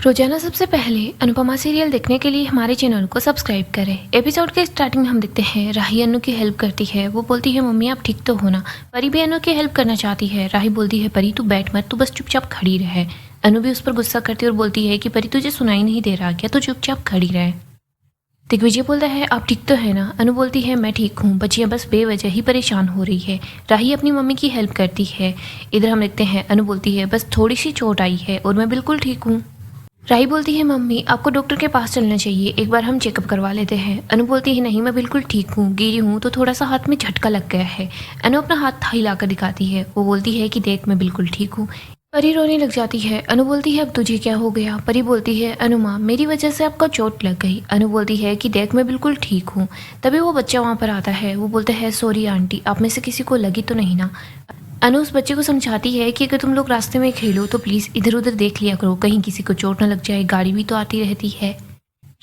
रोजाना सबसे पहले अनुपमा सीरियल देखने के लिए हमारे चैनल को सब्सक्राइब करें। एपिसोड के स्टार्टिंग में हम देखते हैं राही अनु की हेल्प करती है। वो बोलती है मम्मी आप ठीक तो हो ना। परी भी अनु की हेल्प करना चाहती है। राही बोलती है परी तू बैठ मत, तू बस चुपचाप खड़ी रहे। अनु भी उस पर गुस्सा करती है और बोलती है कि परी तुझे सुनाई नहीं दे रहा क्या, तू चुपचाप खड़ी रहे। दिग्विजय बोलता है आप ठीक तो है ना। अनु बोलती है मैं ठीक हूँ, बच्चियाँ बस बेवजह ही परेशान हो रही है। राही अपनी मम्मी की हेल्प करती है। इधर हम देखते हैं अनु बोलती है बस थोड़ी सी चोट आई है और मैं बिल्कुल ठीक हूँ। राही बोलती है मम्मी आपको डॉक्टर के पास चलना चाहिए, एक बार हम चेकअप करवा लेते हैं। अनु बोलती है नहीं मैं बिल्कुल ठीक हूँ, गिरी हूँ तो थोड़ा सा हाथ में झटका लग गया है। अनु अपना हाथ हिलाकर दिखाती है। वो बोलती है कि देख मैं बिल्कुल ठीक हूँ। परी रोने लग जाती है। अनु बोलती है अब तुझे क्या हो गया। परी बोलती है अनु माँ मेरी वजह से आपका चोट लग गई। अनु बोलती है कि देख मैं बिल्कुल ठीक हूँ। तभी वो बच्चा वहाँ पर आता है। वो बोलता है सॉरी आंटी, आप में से किसी को लगी तो नहीं ना। अनु उस बच्चे को समझाती है कि अगर तुम लोग रास्ते में खेलो तो प्लीज़ इधर उधर देख लिया करो, कहीं किसी को चोट न लग जाए, गाड़ी भी तो आती रहती है।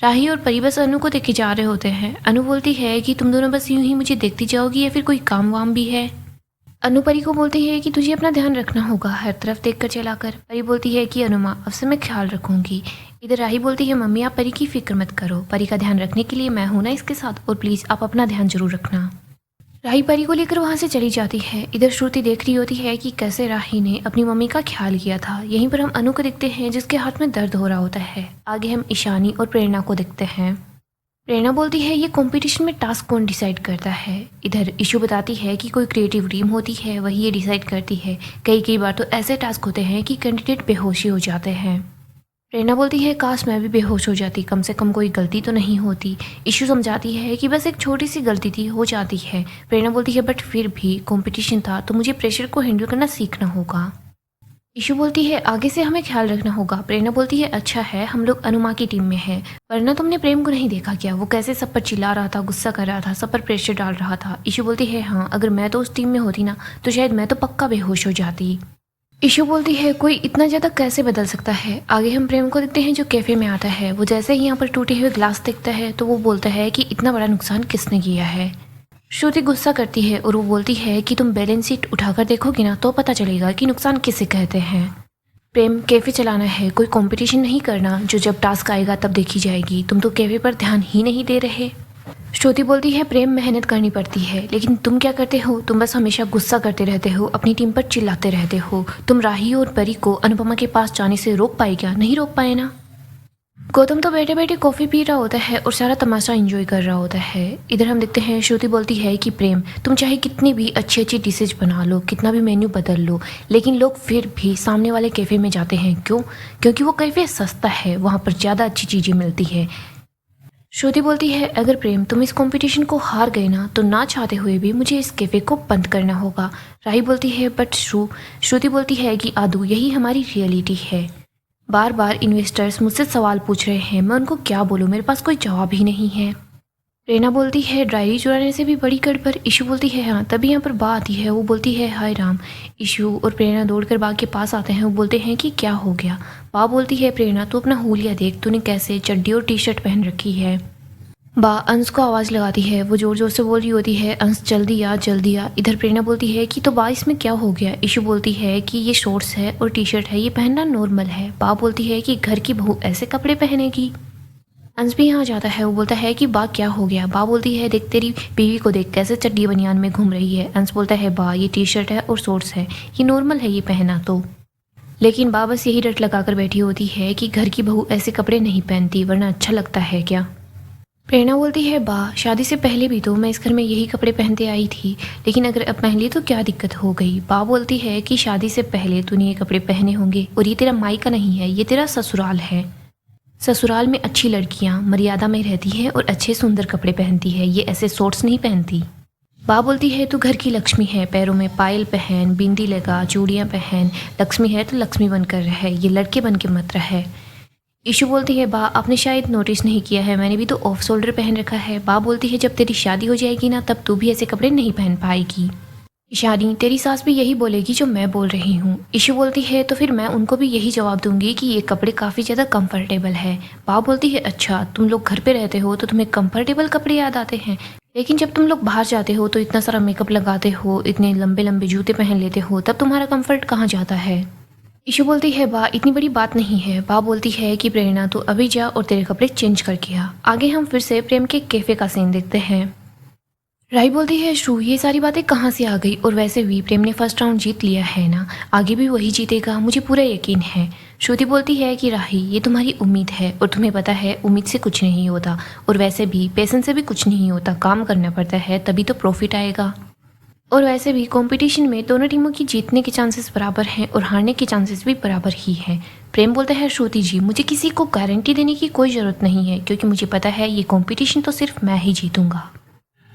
राही और परी बस अनु को देखे जा रहे होते हैं। अनु बोलती है कि तुम दोनों बस यूं ही मुझे देखती जाओगी या फिर कोई काम वाम भी है। अनु परी को बोलती है कि तुझे अपना ध्यान रखना होगा, हर तरफ देख कर चला कर। परी बोलती है कि अनु माँ अब से मैं ख्याल रखूंगी। इधर राही बोलती है मम्मी आप परी की फिक्र मत करो, परी का ध्यान रखने के लिए मैं हूं ना इसके साथ, और प्लीज़ आप अपना ध्यान जरूर रखना। राही परी को लेकर वहां से चली जाती है। इधर श्रुति देख रही होती है कि कैसे राही ने अपनी मम्मी का ख्याल किया था। यहीं पर हम अनु को देखते हैं जिसके हाथ में दर्द हो रहा होता है। आगे हम ईशानी और प्रेरणा को देखते हैं। प्रेरणा बोलती है ये कंपटीशन में टास्क कौन डिसाइड करता है। इधर इशू बताती है कि कोई क्रिएटिव टीम होती है वही ये डिसाइड करती है। कई बार तो ऐसे टास्क होते हैं कि कैंडिडेट बेहोशी हो जाते हैं। प्रेरणा बोलती है काश मैं भी बेहोश हो जाती, कम से कम कोई गलती तो नहीं होती। इशू समझाती है कि बस एक छोटी सी गलती थी, हो जाती है। प्रेरणा बोलती है बट फिर भी कंपटीशन था तो मुझे प्रेशर को हैंडल करना सीखना होगा। इशू बोलती है आगे से हमें ख्याल रखना होगा। प्रेरणा बोलती है अच्छा है हम लोग अनुमा की टीम में हैं, वरना तुमने प्रेम को नहीं देखा क्या, वो कैसे सब पर चिल्ला रहा था, गुस्सा कर रहा था, सब पर प्रेशर डाल रहा था। इशू बोलती है हाँ अगर मैं तो उस टीम में होती ना तो शायद मैं तो पक्का बेहोश हो जाती। इशू बोलती है कोई इतना ज़्यादा कैसे बदल सकता है। आगे हम प्रेम को देखते हैं जो कैफ़े में आता है। वो जैसे ही यहाँ पर टूटे हुए ग्लास देखता है तो वो बोलता है कि इतना बड़ा नुकसान किसने किया है। श्रुति गुस्सा करती है और वो बोलती है कि तुम बैलेंस शीट उठाकर देखोगी ना तो पता चलेगा कि नुकसान किसे कहते हैं। प्रेम कैफ़े चलाना है, कोई कंपटीशन नहीं करना जो जब टास्क आएगा तब देखी जाएगी, तुम तो कैफ़े पर ध्यान ही नहीं दे रहे। श्रुति बोलती है प्रेम मेहनत करनी पड़ती है लेकिन तुम क्या करते हो, तुम बस हमेशा गुस्सा करते रहते हो, अपनी टीम पर चिल्लाते रहते हो। तुम राही और परी को अनुपमा के पास जाने से रोक पाए क्या, नहीं रोक पाए ना। गौतम तो बैठे बैठे कॉफ़ी पी रहा होता है और सारा तमाशा एंजॉय कर रहा होता है। इधर हम देखते हैं श्रुति बोलती है कि प्रेम तुम चाहे कितनी भी अच्छी अच्छी डिशेज बना लो, कितना भी मेन्यू बदल लो, लेकिन लोग फिर भी सामने वाले कैफ़े में जाते हैं। क्यों? क्योंकि वो कैफ़े सस्ता है, वहाँ पर ज़्यादा अच्छी चीज़ें मिलती है। श्रुति बोलती है अगर प्रेम तुम इस कंपटीशन को हार गए ना तो ना चाहते हुए भी मुझे इस कैफ़े को बंद करना होगा। राही बोलती है बट श्रुति बोलती है कि आदू यही हमारी रियलिटी है। बार बार इन्वेस्टर्स मुझसे सवाल पूछ रहे हैं, मैं उनको क्या बोलूँ, मेरे पास कोई जवाब ही नहीं है। प्रेरणा बोलती है डायरी चुराने से भी बड़ी गड़बड़। इशू बोलती है हाँ। तभी यहाँ पर बा आती है। वो बोलती है हाय राम। इशू और प्रेरणा दौड़कर बा के पास आते हैं। वो बोलते हैं कि क्या हो गया। बा बोलती है प्रेरणा तू अपना हुलिया देख, तूने कैसे चड्डी और टी शर्ट पहन रखी है। बा अंश को आवाज़ लगाती है। वो ज़ोर ज़ोर से बोल रही होती है अंश जल्दी आ जल्दी आ। इधर प्रेरणा बोलती है कि तो बा इसमें क्या हो गया। इशू बोलती है कि ये शॉर्ट्स है और टी शर्ट है, ये पहनना नॉर्मल है। बा बोलती है कि घर की बहू ऐसे कपड़े पहनेगी। अंश भी यहाँ जाता है। वो बोलता है कि बा क्या हो गया। बा बोलती है देख तेरी बीवी को देख कैसे चड्डी बनियान में घूम रही है। अंश बोलता है बा ये टी शर्ट है और शॉर्ट्स है, ये नॉर्मल है ये पहना तो। लेकिन बा बस यही रट लगाकर बैठी होती है कि घर की बहू ऐसे कपड़े नहीं पहनती, वरना अच्छा लगता है क्या। प्रेरणा बोलती है बा शादी से पहले भी तो मैं इस घर में यही कपड़े पहनते आई थी, लेकिन अगर अब पहन लिए तो क्या दिक्कत हो गई। बा बोलती है कि शादी से पहले तूने ये कपड़े पहने होंगे और ये तेरा मायका नहीं है, ये तेरा ससुराल है। ससुराल में अच्छी लड़कियां मर्यादा में रहती हैं और अच्छे सुंदर कपड़े पहनती है, ये ऐसे शॉर्ट्स नहीं पहनती। बा बोलती है तू घर की लक्ष्मी है, पैरों में पायल पहन, बिंदी लगा, चूड़ियाँ पहन, लक्ष्मी है तो लक्ष्मी बनकर रहे, ये लड़के बन के मत रहे। इशू बोलती है बा आपने शायद नोटिस नहीं किया है, मैंने भी तो ऑफ शोल्डर पहन रखा है। बा बोलती है जब तेरी शादी हो जाएगी ना तब तू भी ऐसे कपड़े नहीं पहन पाएगी। ईशानी तेरी सास भी यही बोलेगी जो मैं बोल रही हूँ। इशू बोलती है तो फिर मैं उनको भी यही जवाब दूंगी कि ये कपड़े काफ़ी ज़्यादा कंफर्टेबल है। बा बोलती है अच्छा तुम लोग घर पे रहते हो तो तुम्हें कंफर्टेबल कपड़े याद आते हैं, लेकिन जब तुम लोग बाहर जाते हो तो इतना सारा मेकअप लगाते हो, इतने लंबे लंबे जूते पहन लेते हो, तब तुम्हारा कंफर्ट कहाँ जाता है। ईशु बोलती है बा इतनी बड़ी बात नहीं है। बा बोलती है कि प्रेरणा तू अभी जा और तेरे कपड़े चेंज करके आ। आगे हम फिर से प्रेम के कैफे का सीन देखते हैं। राही बोलती है श्रू ये सारी बातें कहाँ से आ गई, और वैसे भी प्रेम ने फर्स्ट राउंड जीत लिया है ना, आगे भी वही जीतेगा, मुझे पूरा यकीन है। श्रुति बोलती है कि राही ये तुम्हारी उम्मीद है और तुम्हें पता है उम्मीद से कुछ नहीं होता, और वैसे भी पेशेंस से भी कुछ नहीं होता, काम करना पड़ता है तभी तो प्रॉफिट आएगा। और वैसे भी कंपटीशन में दोनों टीमों की जीतने के चांसेस बराबर हैं और हारने के चांसेस भी बराबर ही हैं। प्रेम बोलता है श्रुति जी मुझे किसी को गारंटी देने की कोई ज़रूरत नहीं है, क्योंकि मुझे पता है ये कंपटीशन तो सिर्फ मैं ही जीतूंगा।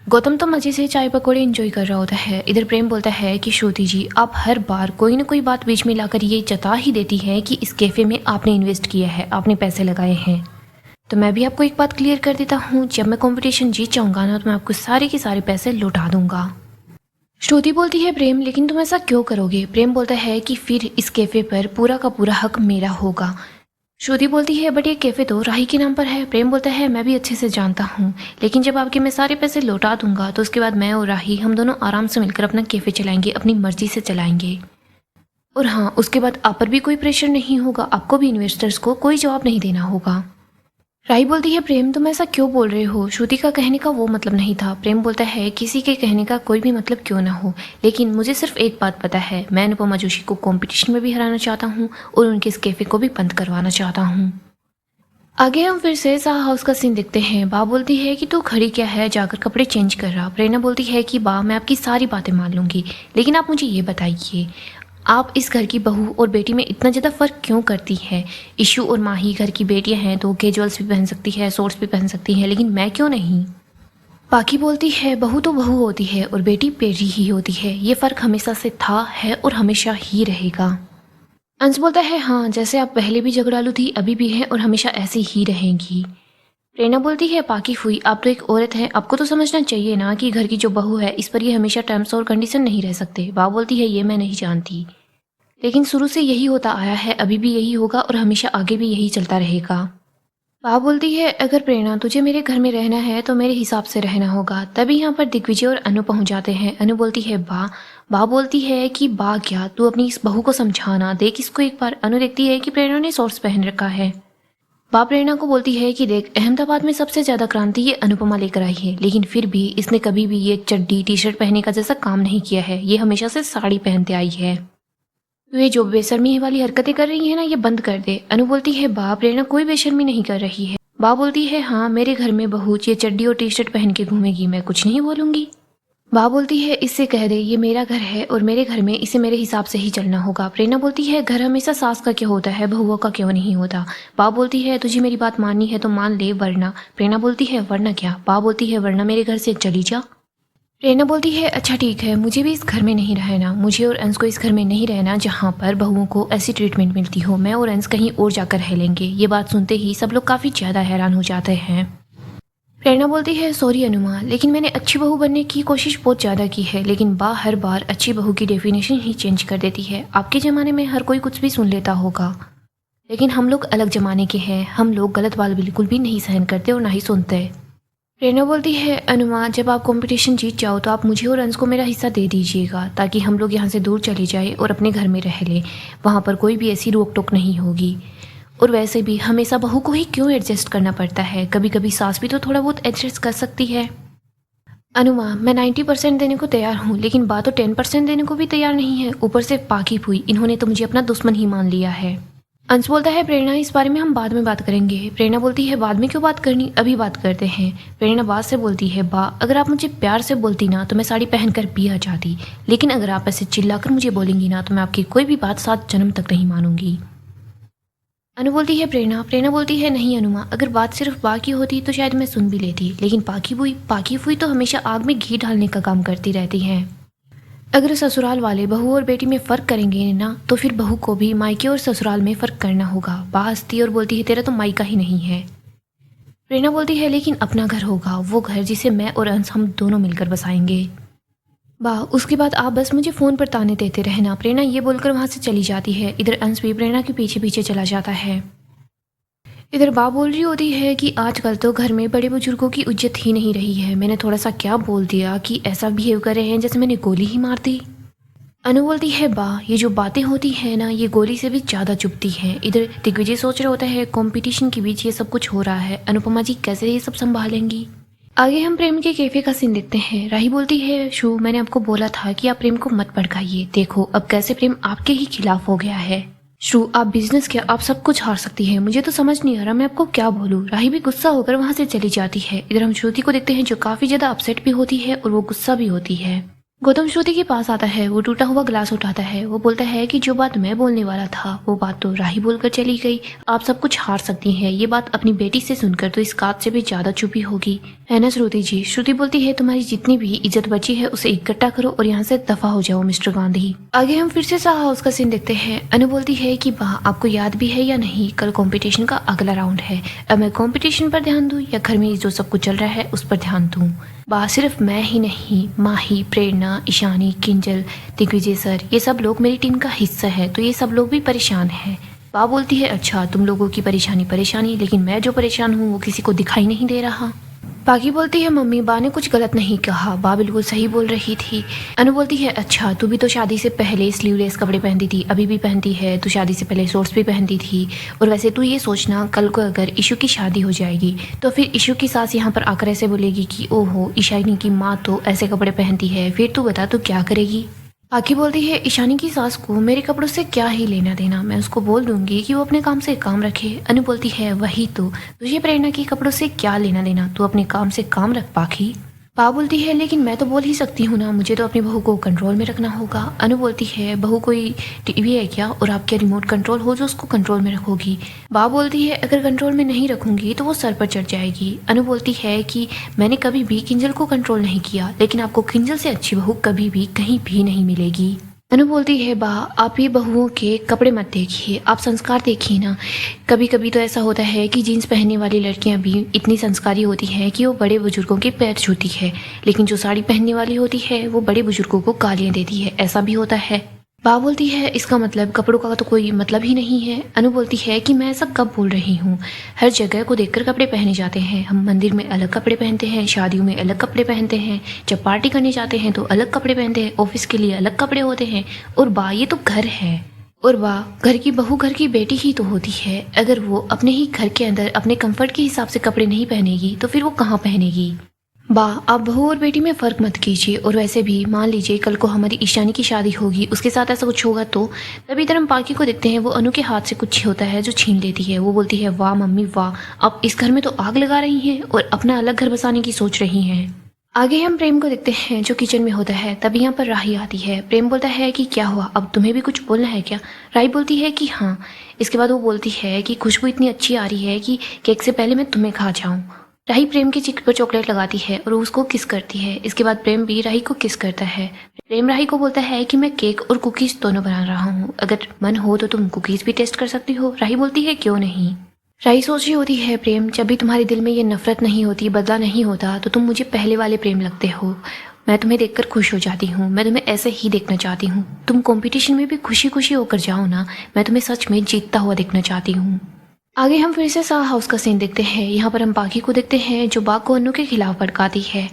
गौतम तो मज़े से चाय पकौड़े एंजॉय कर रहा होता है। इधर प्रेम बोलता है कि श्रुति जी आप हर बार कोई ना कोई बात बीच में लाकर ये जता ही देती है कि इस कैफ़े में आपने इन्वेस्ट किया है, आपने पैसे लगाए हैं। तो मैं भी आपको एक बात क्लियर कर देता हूँ, जब मैं कंपटीशन जीत जाऊँगा ना तो मैं आपको सारे के सारे पैसे लौटा दूंगा। श्रुति बोलती है प्रेम लेकिन तुम ऐसा क्यों करोगे। प्रेम बोलता है कि फिर इस कैफ़े पर पूरा का पूरा हक मेरा होगा। श्रुति बोलती है बट ये कैफ़े तो राही के नाम पर है। प्रेम बोलता है मैं भी अच्छे से जानता हूँ, लेकिन जब आपके मैं सारे पैसे लौटा दूंगा तो उसके बाद मैं और राही हम दोनों आराम से मिलकर अपना कैफ़े चलाएंगे, अपनी मर्जी से चलाएंगे। और हाँ उसके बाद आप पर भी कोई प्रेशर नहीं होगा, आपको भी इन्वेस्टर्स को कोई जवाब नहीं देना होगा। राही बोलती है प्रेम तुम ऐसा क्यों बोल रहे हो, श्रुति का कहने का वो मतलब नहीं था। प्रेम बोलता है किसी के कहने का कोई भी मतलब क्यों ना हो, लेकिन मुझे सिर्फ एक बात पता है, मैं अनुपमा जोशी को कंपटीशन में भी हराना चाहता हूँ और उनके इस कैफ़े को भी बंद करवाना चाहता हूँ। आगे हम फिर से साहा हाउस का सीन देखते हैं। बा बोलती है कि तू खड़ी क्या है, जाकर कपड़े चेंज कर रहा। प्रेरणा बोलती है कि बा मैं आपकी सारी बातें मान लूँगी, लेकिन आप मुझे ये बताइए आप इस घर की बहू और बेटी में इतना ज़्यादा फ़र्क क्यों करती है। ईशु और माही घर की बेटियां हैं तो कैजुअल्स भी पहन सकती है, शॉर्ट्स भी पहन सकती हैं, लेकिन मैं क्यों नहीं। बाकी बोलती है बहू तो बहू होती है और बेटी बेटी ही होती है, ये फ़र्क हमेशा से था, है और हमेशा ही रहेगा। अंश बोलता है हाँ जैसे आप पहले भी झगड़ालू थी अभी भी हैं और हमेशा ऐसी ही रहेंगी। प्रेरणा बोलती है पाकी हुई आप तो एक औरत है, आपको तो समझना चाहिए ना कि घर की जो बहू है इस पर ये हमेशा टर्म्स और कंडीशन नहीं रह सकते। बा बोलती है ये मैं नहीं जानती, लेकिन शुरू से यही होता आया है, अभी भी यही होगा और हमेशा आगे भी यही चलता रहेगा। बा बोलती है अगर प्रेरणा तुझे मेरे घर में रहना है तो मेरे हिसाब से रहना होगा। तभी यहाँ पर दिग्विजय और अनु पहुँच जाते हैं। अनु बोलती है बा बोलती है कि बा क्या तू अपनी इस बहू को समझाना, देख इसको एक बार। अनु देखती है कि प्रेरणा ने शॉर्ट्स पहन रखा है। बा प्रेरणा को बोलती है कि देख अहमदाबाद में सबसे ज़्यादा क्रांति ये अनुपमा लेकर आई है, लेकिन फिर भी इसने कभी भी ये चड्डी टी शर्ट पहनने का जैसा काम नहीं किया है, ये हमेशा से साड़ी पहनते आई है। तो ये जो बेशर्मी वाली हरकतें कर रही है ना ये बंद कर दे। अनु बोलती है बा प्रेरणा कोई बेशर्मी नहीं कर रही है। बा बोलती है हाँ मेरे घर में बहू ये चड्डी और टी शर्ट पहन के घूमेगी, मैं कुछ नहीं बोलूँगी। बा बोलती है इससे कह दे ये मेरा घर है और मेरे घर में इसे मेरे हिसाब से ही चलना होगा। प्रेरणा बोलती है घर हमेशा सास का क्यों होता है, बहुओं का क्यों नहीं होता। बा बोलती है तुझे मेरी बात माननी है तो मान ले, वरना। प्रेरणा बोलती है वरना क्या। बा बोलती है वरना मेरे घर से चली जा। प्रेरणा बोलती है अच्छा ठीक है, मुझे भी इस घर में नहीं रहना, मुझे और अंश को इस घर में नहीं रहना जहाँ पर बहुओं को ऐसी ट्रीटमेंट मिलती हो। मैं और अंश कहीं और जाकर रह लेंगे। ये बात सुनते ही सब लोग काफ़ी ज़्यादा हैरान हो जाते हैं। प्रेरणा बोलती है सॉरी अनुमा, लेकिन मैंने अच्छी बहू बनने की कोशिश बहुत ज़्यादा की है, लेकिन बा हर बार अच्छी बहू की डेफिनेशन ही चेंज कर देती है। आपके ज़माने में हर कोई कुछ भी सुन लेता होगा, लेकिन हम लोग अलग ज़माने के हैं, हम लोग गलत बात बिल्कुल भी नहीं सहन करते और ना ही सुनते। प्रेरणा बोलती है अनुमा जब आप कंपटीशन जीत जाओ तो आप मुझे और अंश को मेरा हिस्सा दे दीजिएगा, ताकि हम लोग यहाँ से दूर चले जाए और अपने घर में रह लें, वहाँ पर कोई भी ऐसी रोक टोक नहीं होगी। और वैसे भी हमेशा बहू को ही क्यों एडजस्ट करना पड़ता है, कभी कभी सास भी तो थोड़ा बहुत एडजस्ट कर सकती है। अनुमा मैं 90% देने को तैयार हूँ, लेकिन बात तो 10% देने को भी तैयार नहीं है। ऊपर से पाकी हुई इन्होंने तो मुझे अपना दुश्मन ही मान लिया है। अंश बोलता है प्रेरणा इस बारे में हम बाद में बात करेंगे। प्रेरणा बोलती है बाद में क्यों बात करनी, अभी बात करते हैं। प्रेरणा बात से बोलती है बा अगर आप मुझे प्यार से बोलती ना तो मैं साड़ी पहनकर भी आ जाती, लेकिन अगर आप ऐसे चिल्लाकर मुझे बोलेंगी ना तो मैं आपकी कोई भी बात 7 जन्म तक नहीं मानूंगी। अनु बोलती है प्रेरणा बोलती है नहीं अनुमा, अगर बात सिर्फ बा की होती तो शायद मैं सुन भी लेती, लेकिन पाकी हुई तो हमेशा आग में घी डालने का काम करती रहती हैं। अगर ससुराल वाले बहू और बेटी में फ़र्क करेंगे ना तो फिर बहू को भी मायके और ससुराल में फ़र्क करना होगा। बा हंसती और बोलती है तेरा तो मायका ही नहीं है। प्रेरणा बोलती है लेकिन अपना घर होगा, वो घर जिसे मैं और अंश हम दोनों मिलकर बसाएंगे। बा उसके बाद आप बस मुझे फ़ोन पर ताने देते रहना। प्रेरणा ये बोलकर वहाँ से चली जाती है। इधर अंश भी प्रेरणा के पीछे पीछे चला जाता है। इधर बा बोल रही होती है कि आजकल तो घर में बड़े बुजुर्गों की इज्जत ही नहीं रही है, मैंने थोड़ा सा क्या बोल दिया कि ऐसा बिहेव कर रहे हैं जैसे मैंने गोली ही मार दी। अनु बोलती है बा ये जो बातें होती है ना ये गोली से भी ज़्यादा चुभती है। इधर दिग्विजय सोच रहा होता है कंपटीशन के बीच ये सब कुछ हो रहा है, अनुपमा जी कैसे ये सब संभालेंगी। आगे हम प्रेम के कैफे का सीन देखते हैं। राही बोलती है शु मैंने आपको बोला था कि आप प्रेम को मत भड़काइए, देखो अब कैसे प्रेम आपके ही खिलाफ हो गया है। श्रु आप बिजनेस क्या आप सब कुछ हार सकती हैं, मुझे तो समझ नहीं आ रहा मैं आपको क्या बोलूँ। राही भी गुस्सा होकर वहां से चली जाती है। इधर हम श्रुति को देखते हैं जो काफी ज्यादा अपसेट भी होती है और वो गुस्सा भी होती है। गौतम श्रुति के पास आता है, वो टूटा हुआ ग्लास उठाता है, वो बोलता है कि जो बात मैं बोलने वाला था वो बात तो राही बोलकर चली गई, आप सब कुछ हार सकती हैं। ये बात अपनी बेटी से सुनकर तो इस बात से भी ज्यादा चुपी होगी, है ना श्रुति जी। श्रुति बोलती है तुम्हारी जितनी भी इज्जत बची है उसे इकट्ठा करो और यहाँ से दफा हो जाओ मिस्टर गांधी। आगे हम फिर से साहा हाउस का सीन देखते हैं। अनु बोलती है कि वाह आपको याद भी है या नहीं, कल कंपटीशन का अगला राउंड है, अब मैं कंपटीशन पर ध्यान दूं या घर में जो सब कुछ चल रहा है उस पर ध्यान दूं। बा सिर्फ मैं ही नहीं, माही, प्रेरणा, ईशानी, किंजल, दिग्विजय सर ये सब लोग मेरी टीम का हिस्सा है, तो ये सब लोग भी परेशान है। बा बोलती है अच्छा तुम लोगों की परेशानी, लेकिन मैं जो परेशान हूँ वो किसी को दिखाई नहीं दे रहा। बाकी बोलती है मम्मी बा ने कुछ गलत नहीं कहा, बा बिल्कुल सही बोल रही थी। अनु बोलती है अच्छा तू भी तो शादी से पहले स्लीवलेस कपड़े पहनती थी, अभी भी पहनती है, तू शादी से पहले शॉर्ट्स भी पहनती थी। और वैसे तू ये सोचना कल को अगर ईशु की शादी हो जाएगी तो फिर ईशु की सास यहाँ पर आकर ऐसे बोलेगी कि ओहो ईशानी की माँ तो ऐसे कपड़े पहनती है, फिर तू बता तू क्या करेगी। आखी बोलती है ईशानी की सास को मेरे कपड़ों से क्या ही लेना देना, मैं उसको बोल दूंगी कि वो अपने काम से काम रखे। अनु बोलती है वही तो, तुझे प्रेरणा के कपड़ों से क्या लेना देना, तू अपने काम से काम रख पाखी। पा बोलती है लेकिन मैं तो बोल ही सकती हूँ ना, मुझे तो अपनी बहू को कंट्रोल में रखना होगा। अनु बोलती है बहू कोई टीवी है क्या और आप क्या रिमोट कंट्रोल हो जो उसको कंट्रोल में रखोगी। बा बोलती है अगर कंट्रोल में नहीं रखूंगी तो वो सर पर चढ़ जाएगी। अनु बोलती है कि मैंने कभी भी किंजल को कंट्रोल नहीं किया, लेकिन आपको किंजल से अच्छी बहू कभी भी कहीं भी नहीं मिलेगी। अनु बोलती है बा आप ये बहुओं के कपड़े मत देखिए, आप संस्कार देखिए ना। कभी कभी तो ऐसा होता है कि जीन्स पहनने वाली लड़कियां भी इतनी संस्कारी होती हैं कि वो बड़े बुजुर्गों के पैर छूती है, लेकिन जो साड़ी पहनने वाली होती है वो बड़े बुजुर्गों को गालियां देती है, ऐसा भी होता है। बा बोलती है इसका मतलब कपड़ों का तो कोई मतलब ही नहीं है। अनु बोलती है कि मैं ऐसा कब बोल रही हूँ, हर जगह को देखकर कपड़े पहने जाते हैं, हम मंदिर में अलग कपड़े पहनते हैं, शादियों में अलग कपड़े पहनते हैं, जब पार्टी करने जाते हैं तो अलग कपड़े पहनते हैं, ऑफिस के लिए अलग कपड़े होते हैं। और बा ये तो घर है, और वाह घर की बहू घर की बेटी ही तो होती है, अगर वो अपने ही घर के अंदर अपने कंफर्ट के हिसाब से कपड़े नहीं पहनेगी तो फिर वो कहाँ पहनेगी। बा आप बहू और बेटी में फ़र्क मत कीजिए, और वैसे भी मान लीजिए कल को हमारी ईशानी की शादी होगी, उसके साथ ऐसा कुछ होगा तो। तभी इधर हम पाकी को देखते हैं, वो अनु के हाथ से कुछ होता है जो छीन लेती है। वो बोलती है वाह मम्मी वाह, आप इस घर में तो आग लगा रही हैं और अपना अलग घर बसाने की सोच रही हैं। आगे हम प्रेम को देखते हैं जो किचन में होता है। तभी यहाँ पर राही आती है। प्रेम बोलता है कि क्या हुआ, अब तुम्हें भी कुछ बोलना है क्या। राही बोलती है कि हाँ। इसके बाद वो बोलती है कि खुशबू इतनी अच्छी आ रही है कि केक से पहले मैं तुम्हें खा जाऊँ। राही प्रेम की चिक पर चॉकलेट लगाती है और उसको किस करती है। इसके बाद प्रेम भी राही को किस करता है। प्रेम राही को बोलता है कि मैं केक और कुकीज दोनों बना रहा हूँ, अगर मन हो तो तुम कुकीज भी टेस्ट कर सकती हो। राही बोलती है क्यों नहीं। राही सोच रही होती है प्रेम जब भी तुम्हारे दिल में ये नफरत नहीं होती, बदला नहीं होता, तो तुम मुझे पहले वाले प्रेम लगते हो। मैं तुम्हें देखकर खुश हो जाती हूँ, मैं तुम्हें ऐसे ही देखना चाहती हूँ। तुम कंपटीशन में भी खुशी खुशी होकर जाओ ना, मैं तुम्हें सच में जीतता हुआ देखना चाहती हूँ। आगे हम फिर से साहा हाउस का सीन देखते हैं। यहाँ पर हम बाकी को देखते हैं जो बा को अनु के खिलाफ भड़काती है।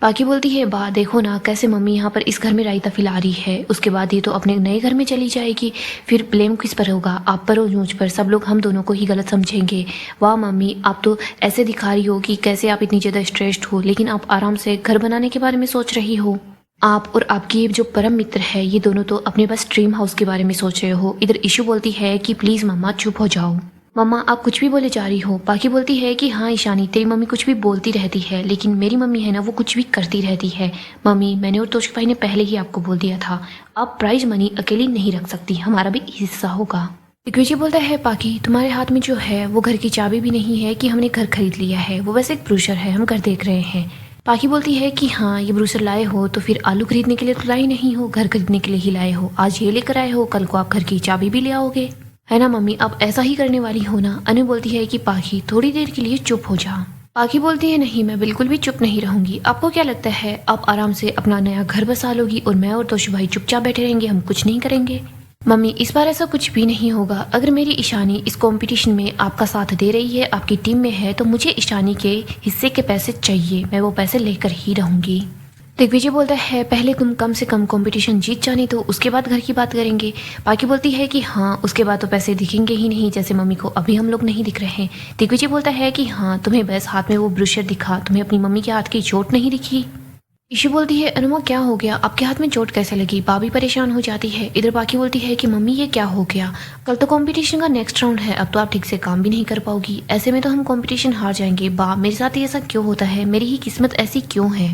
बाकी बोलती है बा देखो ना कैसे मम्मी यहाँ पर इस घर में रायता फैला रही है, उसके बाद ये तो अपने नए घर में चली जाएगी, फिर ब्लेम किस पर होगा, आप पर और मुझ पर, सब लोग हम दोनों को ही गलत समझेंगे। वाह मम्मी आप तो ऐसे दिखा रही हो कि कैसे आप इतनी ज़्यादा स्ट्रेस्ड हो, लेकिन आप आराम से घर बनाने के बारे में सोच रही हो। आप और आपकी जो परम मित्र है ये दोनों तो अपने बस ड्रीम हाउस के बारे में सोच रहे हो। इधर इशू बोलती है कि प्लीज़ मम्मा चुप हो जाओ, मम्मा आप कुछ भी बोले जा रही हो। बाकी बोलती है कि हाँ ईशानी तेरी मम्मी कुछ भी बोलती रहती है, लेकिन मेरी मम्मी है ना वो कुछ भी करती रहती है। मम्मी मैंने और तोशिक भाई ने पहले ही आपको बोल दिया था, आप प्राइज मनी अकेली नहीं रख सकती, हमारा भी हिस्सा होगा। दिग्विजय बोलता है पाकी तुम्हारे हाथ में जो है वो घर की चाबी भी नहीं है कि हमने घर खरीद लिया है, वो वैसे एक ब्रोशर है, हम घर देख रहे हैं। पाकी बोलती है कि हाँ ये ब्रोशर लाए हो तो फिर आलू खरीदने के लिए तो लाए नहीं हो, घर खरीदने के लिए ही लाए हो। आज ये लेकर आए हो, कल को आप घर की चाबी भी ले आओगे, है ना मम्मी, आप ऐसा ही करने वाली हो ना। अनु बोलती है कि पाखी थोड़ी देर के लिए चुप हो जा। पाखी बोलती है नहीं मैं बिल्कुल भी चुप नहीं रहूंगी, आपको क्या लगता है आप आराम से अपना नया घर बसा लोगी और मैं और तोशु भाई चुपचाप बैठे रहेंगे, हम कुछ नहीं करेंगे। मम्मी इस बार ऐसा कुछ भी नहीं होगा, अगर मेरी ईशानी इस कंपटीशन में आपका साथ दे रही है, आपकी टीम में है, तो मुझे ईशानी के हिस्से के पैसे चाहिए, मैं वो पैसे लेकर ही रहूंगी। दिग्विजय बोलता है पहले तुम कम से कम कंपटीशन जीत जाने तो उसके बाद घर की बात करेंगे। पाकी बोलती है कि हाँ उसके बाद तो पैसे दिखेंगे ही नहीं, जैसे मम्मी को अभी हम लोग नहीं दिख रहे हैं। दिग्विजय बोलता है कि हाँ तुम्हें बस हाथ में वो ब्रूशर दिखा, तुम्हें अपनी मम्मी के हाथ की चोट नहीं दिखी। ईशू बोलती है अनुमा क्या हो गया, आपके हाथ में चोट कैसे लगी। बाबी परेशान हो जाती है। इधर बाकी बोलती है कि मम्मी ये क्या हो गया, कल तो कंपटीशन का नेक्स्ट राउंड है, अब तो आप ठीक से काम भी नहीं कर पाओगी, ऐसे में तो हम कंपटीशन हार जाएंगे। बा मेरे साथ ही ऐसा क्यों होता है, मेरी ही किस्मत ऐसी क्यों है,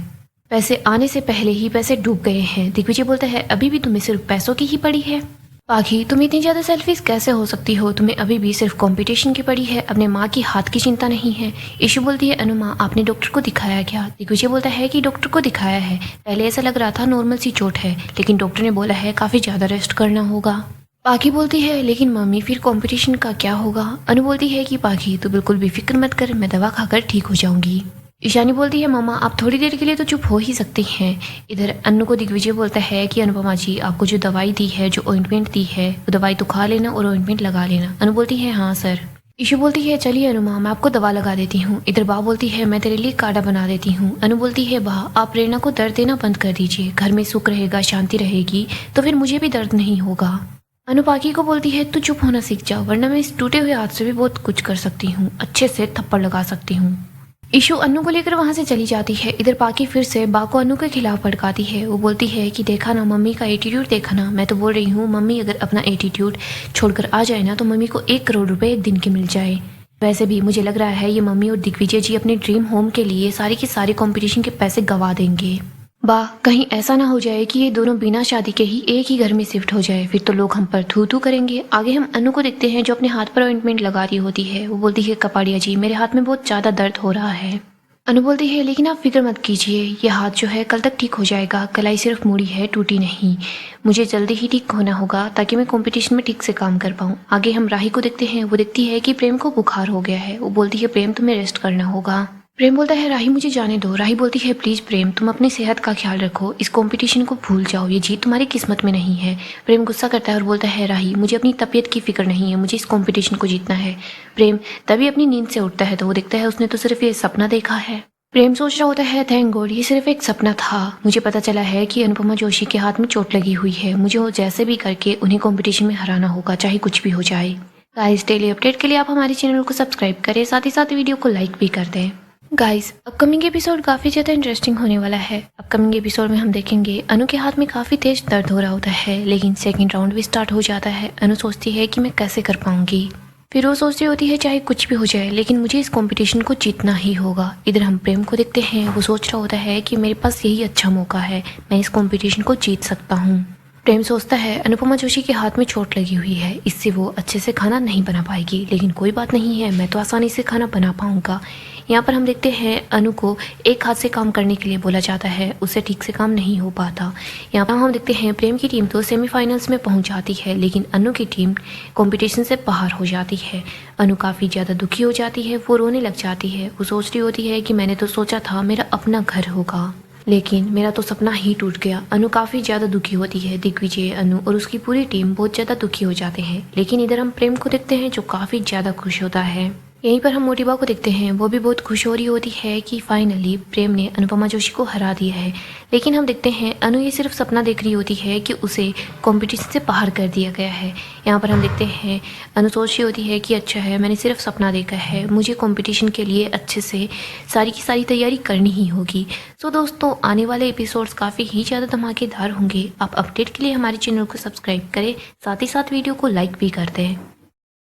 पैसे आने से पहले ही पैसे डूब गए हैं। दिग्विजय बोलता है अभी भी तुम्हें सिर्फ पैसों की ही पड़ी है। पाखी तुम इतनी ज़्यादा सेल्फिश कैसे हो सकती हो, तुम्हें अभी भी सिर्फ कंपटीशन की पड़ी है, अपने माँ की हाथ की चिंता नहीं है। ईशू बोलती है अनुमा आपने डॉक्टर को दिखाया क्या। दिग्विजय बोलता है कि डॉक्टर को दिखाया है, पहले ऐसा लग रहा था नॉर्मल सी चोट है, लेकिन डॉक्टर ने बोला है काफ़ी ज़्यादा रेस्ट करना होगा। पाखी बोलती है लेकिन मम्मी फिर कंपटीशन का क्या होगा। अनु बोलती है कि पाखी तू बिल्कुल भी फिक्र मत कर, मैं दवा खाकर ठीक हो जाऊंगी। ईशानी बोलती है मामा आप थोड़ी देर के लिए तो चुप हो ही सकती हैं। इधर अनु को दिग्विजय बोलता है कि अनुपमा जी आपको जो दवाई दी है, जो ऑइंटमेंट दी है, वो दवाई तो खा लेना और ऑइंटमेंट लगा लेना। अनु बोलती है हाँ सर। ईशू बोलती है चलिए अनुमा मैं आपको दवा लगा देती हूँ। इधर बा बोलती है मैं तेरे लिए काढ़ा बना देती हूँ। अनु बोलती है बा आप प्रेरणा को दर्द देना बंद कर दीजिए, घर में सुख रहेगा, शांति रहेगी तो फिर मुझे भी दर्द नहीं होगा। अनु पाकी को बोलती है तू चुप होना सीख जा, वरना मैं इस टूटे हुए हाथ से भी बहुत कुछ कर सकती हूँ, अच्छे से थप्पड़ लगा सकती हूँ। ईशू अनु को लेकर वहां से चली जाती है। इधर पाकी फिर से बा को अनु के खिलाफ भड़काती है। वो बोलती है कि देखा ना मम्मी का एटीट्यूड, देखा ना, मैं तो बोल रही हूँ मम्मी अगर अपना एटीट्यूड छोड़कर आ जाए ना तो मम्मी को 1 करोड़ रुपए एक दिन के मिल जाए। वैसे भी मुझे लग रहा है ये मम्मी और दिग्विजय जी अपने ड्रीम होम के लिए सारे के सारे कंपटीशन के पैसे गवा देंगे। बा कहीं ऐसा ना हो जाए कि ये दोनों बिना शादी के ही एक ही घर में शिफ्ट हो जाए, फिर तो लोग हम पर थू थू करेंगे। आगे हम अनु को देखते हैं जो अपने हाथ पर ऑइंटमेंट लगा रही होती है। वो बोलती है कपाड़िया जी मेरे हाथ में बहुत ज़्यादा दर्द हो रहा है। अनु बोलती है लेकिन आप फिक्र मत कीजिए, ये हाथ जो है कल तक ठीक हो जाएगा, कलाई सिर्फ मुड़ी है, टूटी नहीं। मुझे जल्दी ही ठीक होना होगा ताकि मैं कंपटीशन में ठीक से काम कर पाऊँ। आगे हम राही को देखते हैं। वो देखती है कि प्रेम को बुखार हो गया है। वो बोलती है प्रेम तुम्हें रेस्ट करना होगा। प्रेम बोलता है राही मुझे जाने दो। राही बोलती है प्लीज प्रेम तुम अपनी सेहत का ख्याल रखो, इस कंपटीशन को भूल जाओ, ये जीत तुम्हारी किस्मत में नहीं है। प्रेम गुस्सा करता है और बोलता है राही मुझे अपनी तबीयत की फिक्र नहीं है, मुझे इस कंपटीशन को जीतना है। प्रेम तभी अपनी नींद से उठता है तो वो देखता है उसने तो सिर्फ ये सपना देखा है। प्रेम सोच रहा होता है थैंक गॉड ये सिर्फ एक सपना था, मुझे पता चला है कि अनुपमा जोशी के हाथ में चोट लगी हुई है, मुझे वो जैसे भी करके उन्हें कंपटीशन में हराना होगा, चाहे कुछ भी हो जाए। गाइस डेली अपडेट के लिए आप हमारे चैनल को सब्सक्राइब करें, साथ ही साथ वीडियो को लाइक भी कर दें। गाइस अपकमिंग एपिसोड काफ़ी ज़्यादा इंटरेस्टिंग होने वाला है। अपकमिंग एपिसोड में हम देखेंगे अनु के हाथ में काफ़ी तेज दर्द हो रहा होता है, लेकिन सेकंड राउंड भी स्टार्ट हो जाता है। अनु सोचती है कि मैं कैसे कर पाऊंगी, फिर वो सोच रही होती है चाहे कुछ भी हो जाए लेकिन मुझे इस कंपटीशन को जीतना ही होगा। इधर हम प्रेम को देखते हैं। वो सोच रहा होता है कि मेरे पास यही अच्छा मौका है, मैं इस कंपटीशन को जीत सकता हूँ। प्रेम सोचता है अनुपमा जोशी के हाथ में चोट लगी हुई है, इससे वो अच्छे से खाना नहीं बना पाएगी, लेकिन कोई बात नहीं है, मैं तो आसानी से खाना बना पाऊंगा। यहाँ पर हम देखते हैं अनु को एक हाथ से काम करने के लिए बोला जाता है, उससे ठीक से काम नहीं हो पाता। यहाँ पर हम देखते हैं प्रेम की टीम तो सेमीफाइनल्स में पहुँच जाती है, लेकिन अनु की टीम कॉम्पिटिशन से बाहर हो जाती है। अनु काफ़ी ज़्यादा दुखी हो जाती है, वो रोने लग जाती है। वो सोच रही होती है कि मैंने तो सोचा था मेरा अपना घर होगा, लेकिन मेरा तो सपना ही टूट गया। अनु काफ़ी ज़्यादा दुखी होती है। दिग्विजय, अनु और उसकी पूरी टीम बहुत ज़्यादा दुखी हो जाते हैं, लेकिन इधर हम प्रेम को देखते हैं जो काफ़ी ज़्यादा खुश होता है। यहीं पर हम मोटिबा को देखते हैं, वो भी बहुत खुश हो रही होती है कि फाइनली प्रेम ने अनुपमा जोशी को हरा दिया है। लेकिन हम देखते हैं अनु ये सिर्फ सपना देख रही होती है कि उसे कंपटीशन से बाहर कर दिया गया है। यहाँ पर हम देखते हैं अनु सोच रही होती है कि अच्छा है मैंने सिर्फ सपना देखा है, मुझे कंपटीशन के लिए अच्छे से सारी की सारी तैयारी करनी ही होगी। सो दोस्तों आने वाले एपिसोड्स काफ़ी ही ज़्यादा धमाकेदार होंगे। आप अपडेट के लिए हमारे चैनल को सब्सक्राइब करें, साथ ही साथ वीडियो को लाइक भी कर दें।